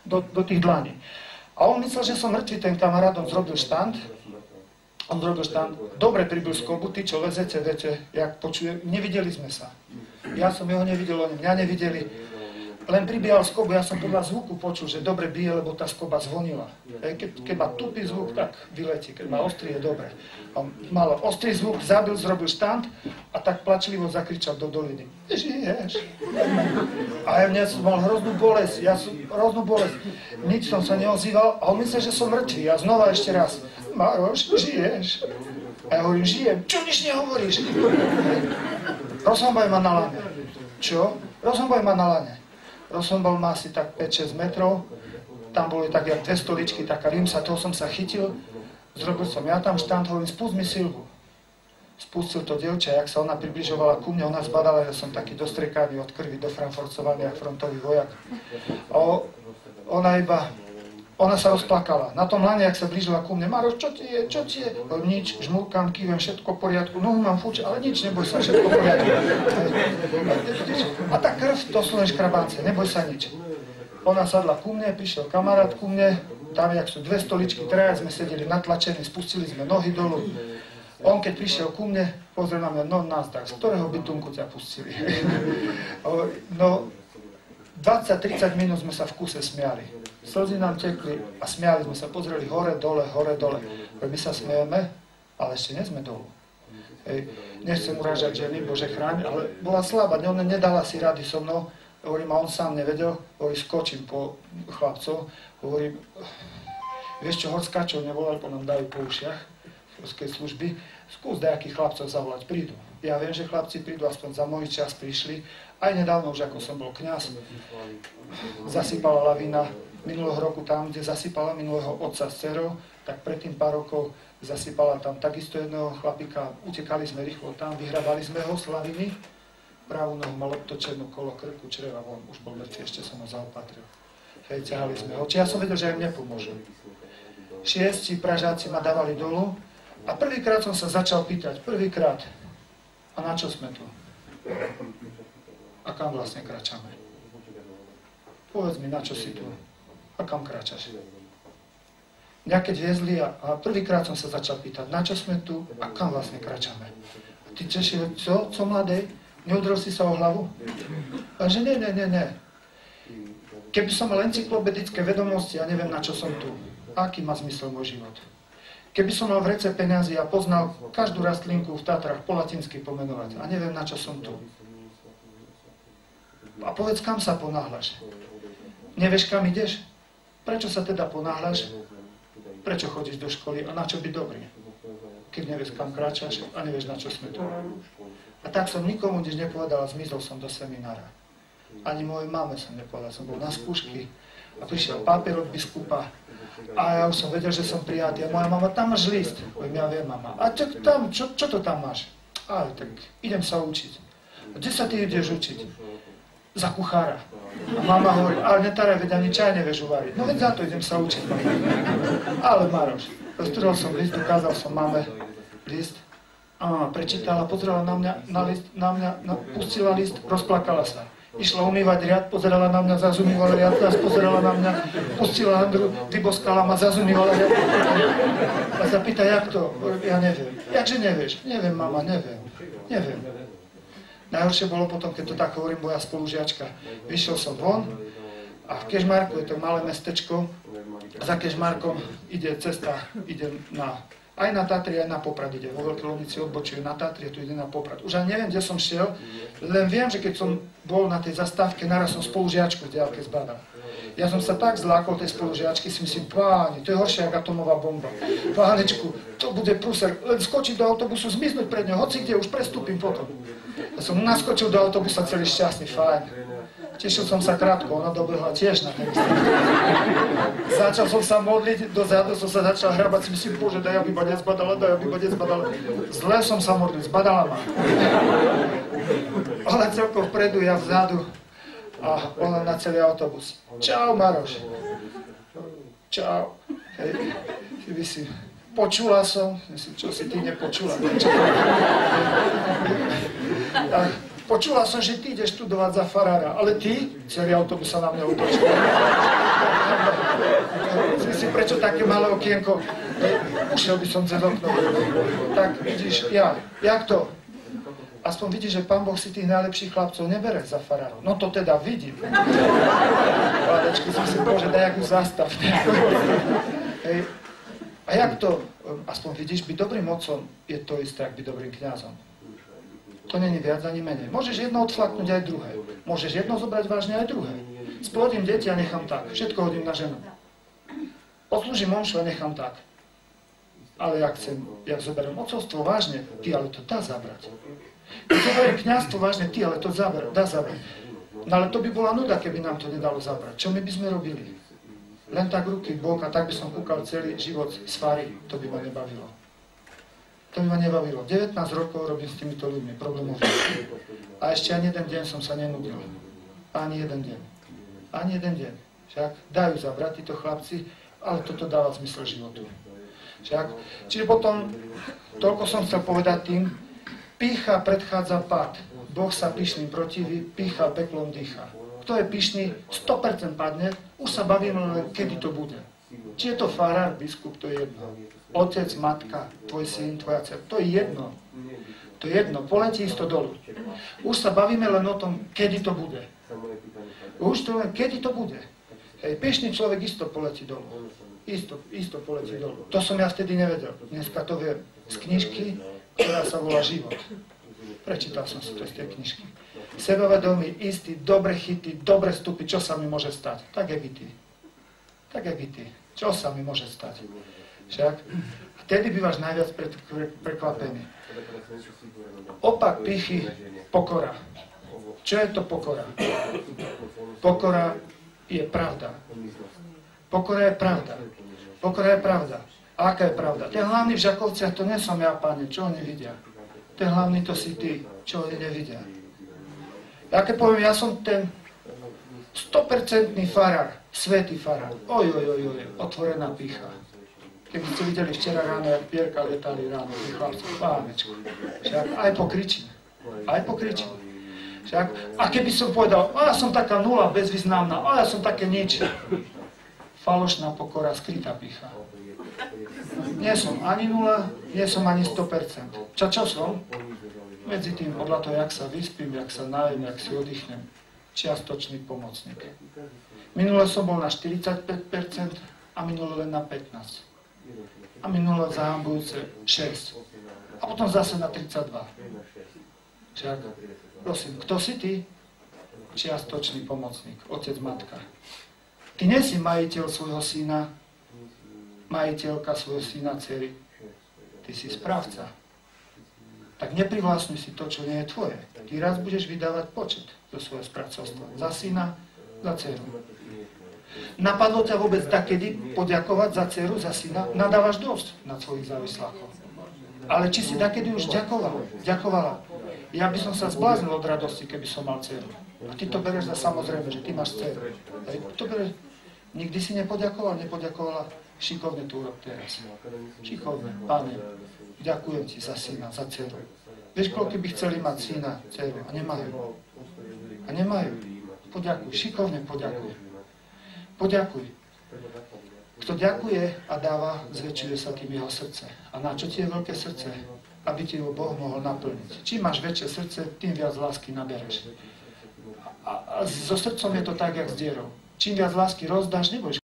do tých dlaní. A on myslel, že som mŕtvy, ten kamarát, on zrobil štand. Dobre pribil skobu, tí, čo lezete, viete, jak počujem, nevideli sme sa. Ja som jeho nevidel, oni mňa nevideli. Len pribíjal skobu, ja som podľa zvuku počul, že dobre bije, lebo tá skoba zvonila. Keď má tupý zvuk, tak vyletí, keď má ostrý, je dobre. On mal ostrý zvuk, zabil, zrobil štand a tak plačlivo zakričal do doliny. Žiješ? A ja mne som mal hroznú bolesť, nič som sa neozýval a on myslel, že som mŕtvý. A znova ešte raz, Maroš, žiješ? A ja hovorím, žijem. Čo nič nehovoríš? Rozhombaj ma na lane. Čo? Rozhombaj ma na lane. Rozhombal ma asi tak 5-6 metrov. Tam boli tak jak 2 stoličky, taká rimsa, toho som sa chytil. Zrobil som ja tam štand, hovorím, spust mi Silvu. Spustil to dievča, jak sa ona približovala ku mne, ona zbadala, že som taký dostriekaný od krvi, dofranforcovaný, jak frontový vojak. A ona sa rozplakala. Na tom lane, jak sa blížila ku mne, Maroš, čo ti je? Hovorím, nič, žmurkám, kývem, všetko v poriadku, nohu mám fuč, ale nič, neboj sa, všetko v poriadku. A tá krv, to sú len škrabáce, neboj sa nič. Ona sadla ku mne, prišiel kamarát ku mne, tam, jak sú 2 stoličky, traja sme sedeli natlačení, spustili sme nohy dolu. On, keď prišiel ku mne, pozrel na mňa, no nazdar, z ktorého bytunku ťa pustili? No, 20-30 minút sme sa v kuse smiali. Slzy nám tekli a smiali sme sa, pozreli hore, dole. My sa smejeme, ale ešte nie sme dolu. Nechcem urážať ženy, Bože chráň, ale bola slabá, ona nedala si rady so mnou. Hovorím, a on sám nevedel, skočím po chlapcov, hovorím, vieš čo, horskáčov nevolali, po nám dajú po ušiach, horskej služby, skús nejakých chlapcov zavolať, prídu. Ja viem, že chlapci prídu, aspoň za môj čas prišli, aj nedávno už, ako som bol kňaz, zasypala lavína minulého roku tam, kde zasypala minulého otca s dcerou, tak predtým pár rokov zasypala tam takisto jedného chlapika, utekali sme rýchlo tam, vyhrabali sme ho z laviny, pravú nohu mal obtočenú kolo krku, čreva, on už bol mŕtvy, ešte som ho zaopatril. Hej, ťahali sme ho, či ja som vedel, že im nepomôžu. 6 Pražáci ma dávali dolu a prvýkrát som sa začal pýtať, a na čo sme tu? A kam vlastne kráčame? Povedz mi, na čo si tu? A kam kráčaš? Mňa keď viezli a prvýkrát som sa začal pýtať, na čo sme tu a kam vlastne kráčame? A ty Češi, co mladej? Neudrel si sa o hlavu? A že nie. Keby som mal encyklopedické vedomosti, ja neviem, na čo som tu. Aký má zmysel môj život? Keby som mal v rece peniazy a poznal každú rastlinku v Tatrách po latinsky pomenovať a neviem, na čo som tu. A povedz, kam sa ponáhľaš? Nevieš, kam ideš? Prečo sa teda ponáhľaš? Prečo chodíš do školy a na čo byť dobrý? Keď nevieš, kam kráčaš a nevieš, na čo sme tu. A tak som nikomu nič nepovedal a zmizol som do seminára. Ani mojej mame som nepovedal, som bol na skúšky a prišiel papier od biskupa a ja už som vedel, že som prijatý. A moja mama, tam máš list. Poviem, ja viem, mama. A čo to tam máš? Ale tak idem sa učiť. A kde sa ty ideš učiť? Za kuchára. A mama hovorí, ale netaraj, veď ani čaj nevieš uvariť. No veď za to idem sa učiť, mama. Ale Maroš, roztrhol som list, ukázal som mame list. A mama prečítala, pozrela na mňa, pustila list, rozplakala sa. Išla umývať riad, pozerala na mňa, zase umývala riad, zase pozerala na mňa, pustila handru, vyboskala ma, zase umývala riad. A sa pýta, jak to? Ja neviem. Jakže nevieš? Neviem, mama, neviem. Najhoršie bolo potom, keď to tak hovorím, moja spolužiačka. Vyšiel som von a v Kežmarku je to malé mestečko. Za Kežmarkom ide cesta, aj na Tatry, aj na Poprad ide. Vo Veľkej Lomnici odbočuje na Tatry, tu ide na Poprad. Už ani neviem, kde som šiel, len viem, že keď som bol na tej zastávke, naraz som spolužiačku v diaľke zbadal. Ja som sa tak zlákol tej spolužiačky, si myslím, páni, to je horšie ako atomová bomba. Pánečku, to bude prúser, len skočiť do autobusu, zmiznúť pred ňou, hoci kde, už prestúpim potom. Ja som naskočil do autobusa celý šťastný, fajn. Tešil som sa krátko, ona dobehla tiež na ten strach. Začal som sa modliť, dozadu som sa začal hrabať, si myslím, Bože, daj, aby ma nezbadala. Zle som sa modlil, zbadala ma. Ona celkom vpredu, ja vzadu a ona na celý autobus. Čau, Maroš. Čau. Hej, myslím, počula som, myslím, čo si ty nepočula. Počula som, že ty ideš študovať za farára, ale ty, celý autobus sa na mňa utočil. také malé okienko, ušiel by som cez okno. Tak vidíš, jak to? Aspoň vidíš, že Pán Boh si tých najlepších chlapcov nebere za farárov. No to teda vidím. Vládečky, som si povedal, že daj jakú zastav. A jak to? Aspoň vidíš, byť dobrým otcom je to isté, ak byť dobrým kňazom. To není viac ani menej. Môžeš jedno odflaknúť aj druhé. Môžeš jedno zobrať vážne aj druhé. Splodím deti a nechám tak. Všetko hodím na ženu. Odslúžim omšu a nechám tak. Ale jak zoberiem otcovstvo vážne, ty ale to dá zabrať. Keď zoberiem kňazstvo vážne, ty ale to dá zabrať. No ale to by bola nuda, keby nám to nedalo zabrať. Čo my by sme robili? Len tak ruky v bok a tak by som kúkal celý život z fary. To by ma nebavilo. To by ma nebavilo. 19 rokov robím s týmito ľuďmi, problémovými. A ešte ani jeden deň som sa nenudil. Ani jeden deň. Ani jeden deň. Však dajú zabrať títo chlapci, ale toto dáva zmysel životu. Však. Čiže potom, toľko som chcel povedať tým, pýcha predchádza pád. Boh sa pyšným protiví, pýcha peklom dýcha. Kto je pyšný, 100% padne, už sa bavíme len, kedy to bude. Či je to farár, biskup, to je jedno. Otec, matka, tvoj syn, tvoja dcera, to je jedno. To je jedno, poletí isto dolu. Už sa bavíme len o tom, kedy to bude. Už to len, kedy to bude. Hej, pyšný človek isto poletí dolu. Isto poletí dolu. To som ja vtedy nevedel. Dneska to viem. Z knižky, ktorá sa volá Život. Prečítal som si to z tej knižky. Sebavedomý, istý, dobre chyty, dobre vstupy, čo sa mi môže stať? Tak jak i ty. Tak jak i ty. Čo sa mi môže stať? Však? A tedy bývaš najviac prekvapený. Opak pýchy, pokora. Čo je to pokora? Pokora je pravda. Pokora je pravda. Pokora je pravda. A aká je pravda? Ten hlavný v Žakovciach, to nie som ja, páne, čo oni vidia? Ten hlavný to si ty, čo oni nevidia. Ja keď poviem, ja som ten 100% farár, svätý farár. Oj, otvorená pýcha. Keby ste videli včera ráno, jak Pierka letali ráno, tí chlapci, pánečku. Však aj pokričím. Aj pokričím. Však, a keby som povedal, ja som taká nula, bezvýznamná, ja som také nič. Falošná pokora, skrytá pýcha. Nie som ani nula, nie som ani 100%. Čo som? Medzi tým, podľa toho, jak sa vyspím, jak sa najem, jak si oddychnem. Čiastočný pomocník. Minule som bol na 45% a minule len na 15%. A minule zahambujúce 6. A potom zase na 32. Však, prosím, kto si ty? Čiastočný pomocník, otec, matka. Ty nie si majiteľ svojho syna, majiteľka svojho syna, dcery. Ty si správca. Tak neprivlastňuj si to, čo nie je tvoje. Ty raz budeš vydávať počet zo svojho správcovstva. Za syna, za dceru. Napadlo ťa vôbec takedy poďakovať za dceru, za syna? Nadávaš dosť na svojich závislákov. Ale či si takedy už ďakovala? Ja by som sa zbláznil od radosti, keby som mal dceru. A ty to bereš za samozrejme, že ty máš dceru. To bereš. Nikdy si nepoďakovala. Šikovne tu urob teraz. Šikovne, Pane, ďakujem ti za syna, za dceru. Vieš, koľko by chceli mať syna, dceru a nemajú. A nemajú. Poďakuj, šikovne poďakuj. Poďakuj. Kto ďakuje a dáva, zväčšuje sa tým jeho srdce. A na čo ti je veľké srdce? Aby ti ho Boh mohol naplniť. Čím máš väčšie srdce, tým viac lásky nabereš. A so srdcom je to tak, jak s dierou. Čím viac lásky rozdáš, nebudeš